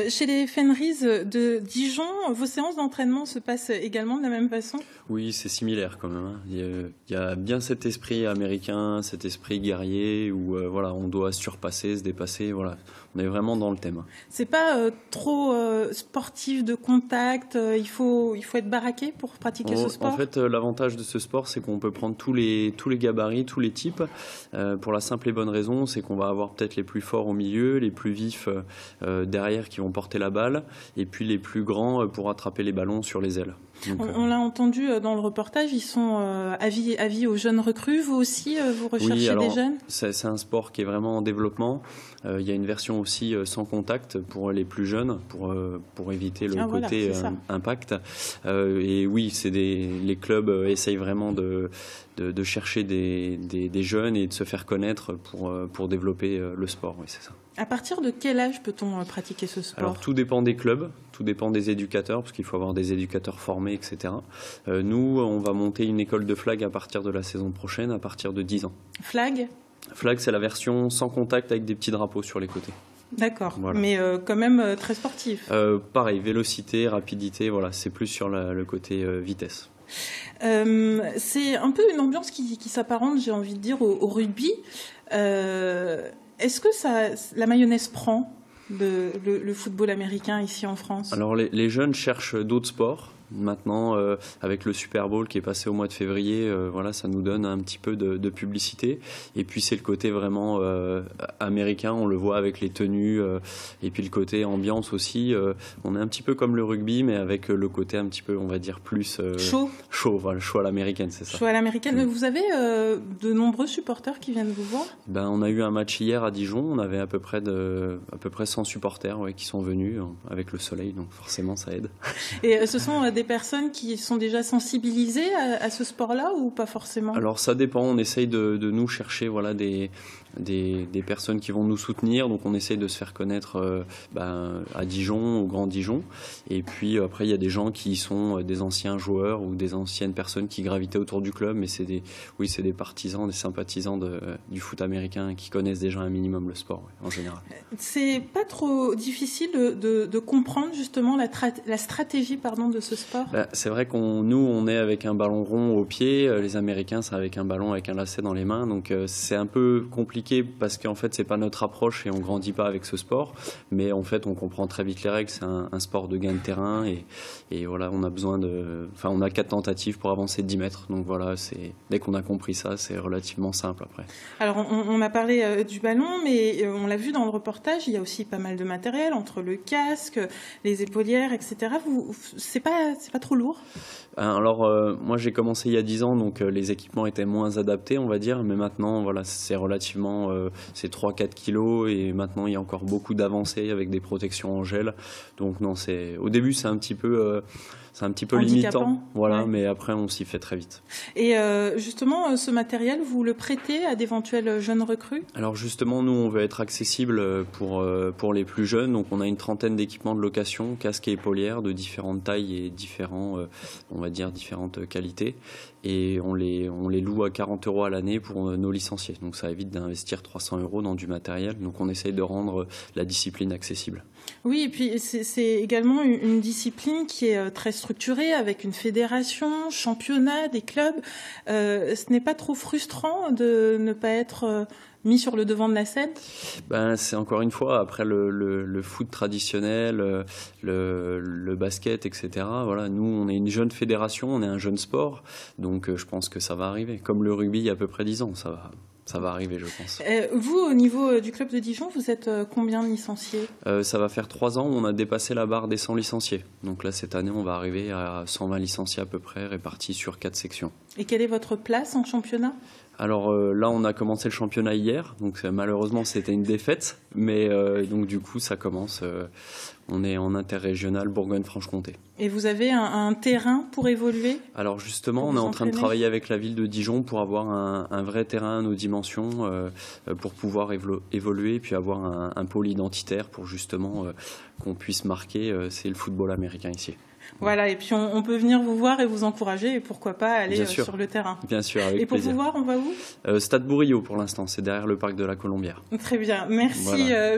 Chez les Fenris de Dijon, vos séances d'entraînement se passent également de la même façon? Oui, c'est similaire quand même. Il y a bien cet esprit américain, cet esprit guerrier où voilà, on doit se surpasser, se dépasser. Voilà, on est vraiment dans le thème. C'est pas trop sportif de contact. Il faut être baraqué pour pratiquer ce sport. En fait, l'avantage de ce sport, c'est qu'on peut prendre tous les gabarits, tous les types. Pour la simple et bonne raison, c'est qu'on va avoir peut-être les plus forts au milieu, les plus vifs derrière qui vont porter la balle, et puis les plus grands pour attraper les ballons sur les ailes. Donc, on l'a entendu dans le reportage, ils sont avis aux jeunes recrues. Vous aussi, vous recherchez des jeunes? C'est un sport qui est vraiment en développement. Il y a une version aussi sans contact pour les plus jeunes, pour éviter le côté impact. Et oui, les clubs essayent vraiment de chercher des jeunes et de se faire connaître pour développer le sport. Oui, c'est ça. À partir de quel âge peut-on pratiquer ce sport? Alors tout dépend des clubs, tout dépend des éducateurs, parce qu'il faut avoir des éducateurs formés, etc. Nous, on va monter une école de flag à partir de la saison prochaine, à partir de 10 ans. Flag? Flag, c'est la version sans contact avec des petits drapeaux sur les côtés. D'accord, voilà. Mais quand même très sportif. Pareil, vélocité, rapidité, voilà, c'est plus sur le côté vitesse. C'est un peu une ambiance qui s'apparente, j'ai envie de dire, au rugby. Est-ce que la mayonnaise prend le football américain ici en France? Alors les jeunes cherchent d'autres sports. Maintenant, avec le Super Bowl qui est passé au mois de février, voilà, ça nous donne un petit peu de publicité. Et puis c'est le côté vraiment américain, on le voit avec les tenues, et puis le côté ambiance aussi. On est un petit peu comme le rugby, mais avec le côté un petit peu, on va dire, plus chaud, voilà, chaud à l'américaine, c'est ça. Chaud à l'américaine. Vous avez de nombreux supporters qui viennent vous voir? On a eu un match hier à Dijon, on avait à peu près 100 supporters qui sont venus avec le soleil, donc forcément ça aide. Et ce sont des personnes qui sont déjà sensibilisées à ce sport-là ou pas forcément? Alors ça dépend, on essaye de nous chercher voilà, des personnes qui vont nous soutenir, donc on essaye de se faire connaître à Dijon, au Grand Dijon, et puis après il y a des gens qui sont des anciens joueurs ou des anciennes personnes qui gravitaient autour du club, mais c'est des partisans, des sympathisants du foot américain qui connaissent déjà un minimum le sport en général. C'est pas trop difficile de comprendre justement la stratégie de ce sport? C'est vrai nous on est avec un ballon rond au pied, les Américains c'est avec un ballon avec un lacet dans les mains, donc c'est un peu compliqué parce qu'en fait c'est pas notre approche et on grandit pas avec ce sport, mais en fait on comprend très vite les règles, c'est un sport de gain de terrain et voilà, on a besoin on a 4 tentatives pour avancer de 10 mètres, donc voilà, dès qu'on a compris ça, c'est relativement simple après. Alors on a parlé du ballon, mais on l'a vu dans le reportage, il y a aussi pas mal de matériel entre le casque, les épaulières, etc. C'est pas trop lourd? Alors moi j'ai commencé il y a 10 ans, donc les équipements étaient moins adaptés, on va dire, mais maintenant voilà, c'est relativement c'est 3-4 kilos et maintenant il y a encore beaucoup d'avancées avec des protections en gel, donc non, au début c'est un petit peu limitant, voilà, mais après on s'y fait très vite. Et justement, ce matériel, vous le prêtez à d'éventuels jeunes recrues? Alors justement, nous on veut être accessible pour les plus jeunes, donc on a une trentaine d'équipements de location, casques et épaulières de différentes tailles et différentes qualités, et on les loue à 40 € à l'année pour nos licenciés, donc ça évite d'investir 300 € dans du matériel, donc on essaye de rendre la discipline accessible. Oui, et puis c'est également une discipline qui est très structurée, avec une fédération, championnat, des clubs. Ce n'est pas trop frustrant de ne pas être mis sur le devant de la scène? C'est encore une fois, après le foot traditionnel, le basket, etc. Voilà, nous, on est une jeune fédération, on est un jeune sport, donc je pense que ça va arriver. Comme le rugby il y a à peu près 10 ans, ça va arriver, je pense. Vous, au niveau du club de Dijon, vous êtes combien de licenciés? Ça va faire 3 ans, on a dépassé la barre des 100 licenciés. Donc là, cette année, on va arriver à 120 licenciés à peu près, répartis sur 4 sections. Et quelle est votre place en championnat? Alors là, on a commencé le championnat hier, donc malheureusement, c'était une défaite. Mais donc du coup, ça commence. On est en interrégional Bourgogne-Franche-Comté. Et vous avez un terrain pour évoluer? Alors justement, on est en train de travailler avec la ville de Dijon pour avoir un vrai terrain à nos dimensions, pour pouvoir évoluer, puis avoir un pôle identitaire pour justement qu'on puisse marquer, c'est le football américain ici. Voilà, et puis on peut venir vous voir et vous encourager, et pourquoi pas aller sur le terrain. Bien sûr, avec plaisir. Et pour vous voir, on va où? Stade Bourillot pour l'instant, c'est derrière le parc de la Colombière. Très bien, merci. Voilà.